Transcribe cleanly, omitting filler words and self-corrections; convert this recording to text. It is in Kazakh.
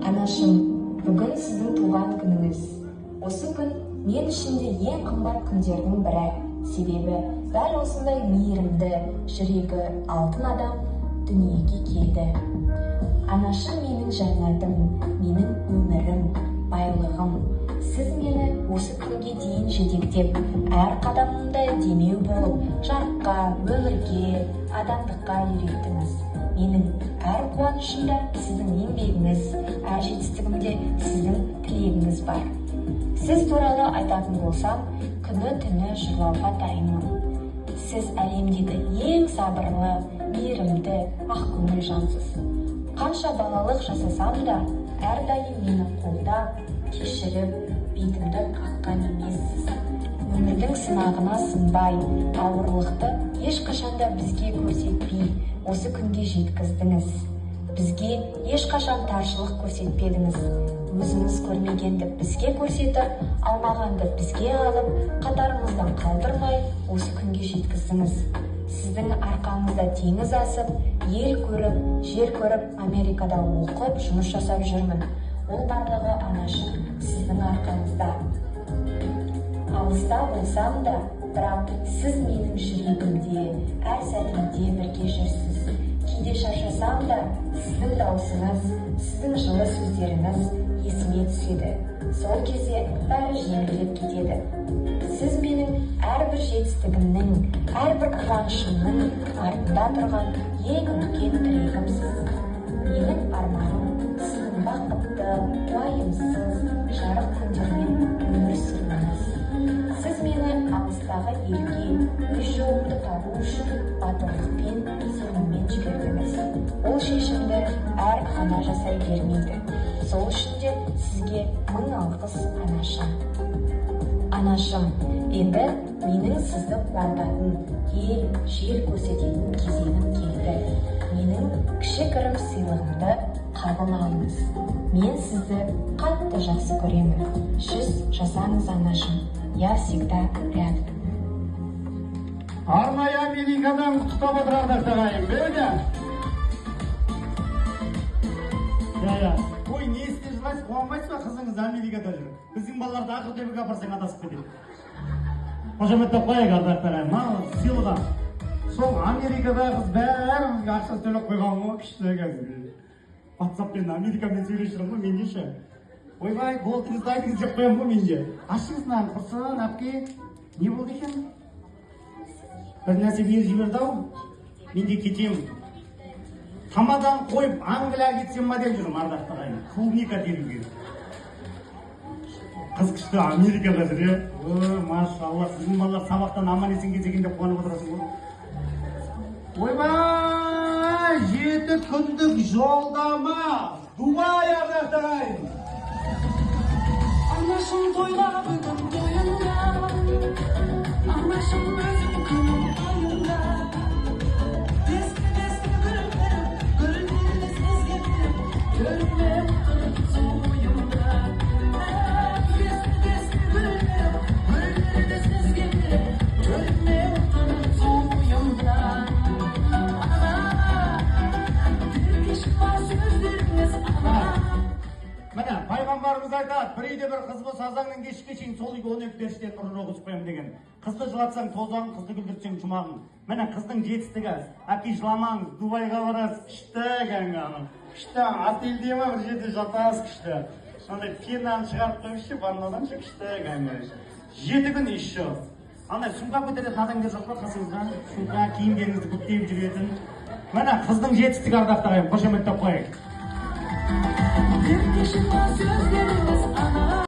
Анашым, бүгін сіздің туған күніңіз. Осы күн мен үшін де ең қымбат күндердің бірі. Себебі дәл осындай мейірімді, жүрегі алтын адам дүниеге келді. Анашым менің жәннатым, менің өмірім, байлығым. Сіз мені осы күнге дейін жетектеп, әр қадамымда демеу болып, жарыққа, өмірге, адамдыққа үйреттіңіз. Менің әр қуанышымда сіздің еңбегіңіз, әр жетістігімде сіздің тілегіңіз бар. Сіз туралы айтатын болсам, күні-түні жырлауға дайынмын. Сіз әлемдегі ең сабырлы, мейірімді, ақкөңіл жансыз. Қанша балалық жасасам да, әрдайым мені қолдап, кешіріп, бетімді қаққан емессіз. Өмірдің сынағына сынбай, ауырлықты ешқашанда бізге көрсетпей, осы күнге жеткіздіңіз. Бізге ешқашан таршылық көрсетпедіңіз. Өзіңіз көрмегенді бізге көрсетіп, алмағанды бізге алып, қатарымыздан қалдырмай, осы күнге жеткіздіңіз. Сіздің арқаңызда теңіз асып, ел көріп, жер көріп, Америкада оқып, жұмыс жасап жүрмін. Ол барлығы анашым, сіздің арқаңызда. Алыста болсам да, бірақ сіз менің жүрегімде, әр сәтімде бірге жүрсіз. Кейде шаршасам да, сіздің даусыңыз, сіздің жылы сөздеріңіз есіме түседі. Сол кезде бәрі жеңілдеп кетеді. Сіз менің әрбір жетістігімнің, әрбір қуанышымның артында тұрған ең үлкен тірегімсіз. Менің арманым сіздің бақытты, уайымсыз, жарық күндермен өмір сүруіңіз. Сіз мені алыстағы елге, өз жолымды табу үшін батылдықпен, сеніммен жібердіңіз. Ол шешімді әр ана жасай бермейді. Сол үшін де сізге мың алғыс, анашым. Анашым, енді менің сізді қуантатын, ел, жер көрсететін кезеңім келді. Менің кішігірім сыйлығымды қабыл алыңыз. Мен сізді қатты жақсы көремін. Жүз жасаңыз, анашым. Я всегда рядом. Арнайы Америкадан құттықтап отырардар ағайын, бөлді. Ой, не істе жылайсыз, қуанбайсыз ба, қызыңыз Америкада жүр. Біздің балаларды ақыл тебіге апарсаң адасып кетеді. Қошаметтеп қойайық ардақтар ағайын, маған сыйлығы. Сол Америкада қыз бәрімізге ақша төлеп қойған ғой, күшті қазір. WhatsApp-пен Америкамен сөйлесіп ғой, менде ше. Ойбай, голдыңызды айтыңыз деп қоям ғой менде. Ашыңыздан, құрсын, әпке, не болды екен? Бір нәрсе беріп жіберді-ау, менде кетемін. Тамадан қойып, Англияға кетсем ма деп жүрмін, ардақты ағайын. Клубника теруге. Қыз күшті Америкада жүр, машалла, сіздің балалар сабақтан аман есен келсең деп қуанып отырасың ғой. Ойбай, 7 күндік жолдама, Дубай, ардақты ағайын. Anlaşım toyla bugün toyunda, anlaşım özüm kılım toyunda. Deski güllerim sizge bilip, görme mutluluk soyunda. Deski güllerim sizge bilip, görme mutluluk soyunda. Ana, bir kişi var sözleriniz ana. Міне, пайғамбарымыз айтады, бір үйде бір қыз болса азаннан кешке шейін сол үйге 12 періштен нұрын оқысып қоямын деген. Қызды жылатсаң тозағын, қызды күлдіртсең жұмағын. Міне, қыздың жетістігі, әке жыламаңыз, Дубайға барасыз, күшті кәңгі. Күшті, отельде ма бір жерде жатасыз, күшті. Сондай пенаны шығарып қойыпшы, ваннадан ше, күшті кәңгі. 7 күн еще. Андай сумка көтеретін адамдар жоқ па қасыңызға? Сумка киімдеріңізді бүктеп жүретін. Міне, қыздың жетістігі ардақтағайын, қошеметтеп қойайық. Bir kişi var sözleri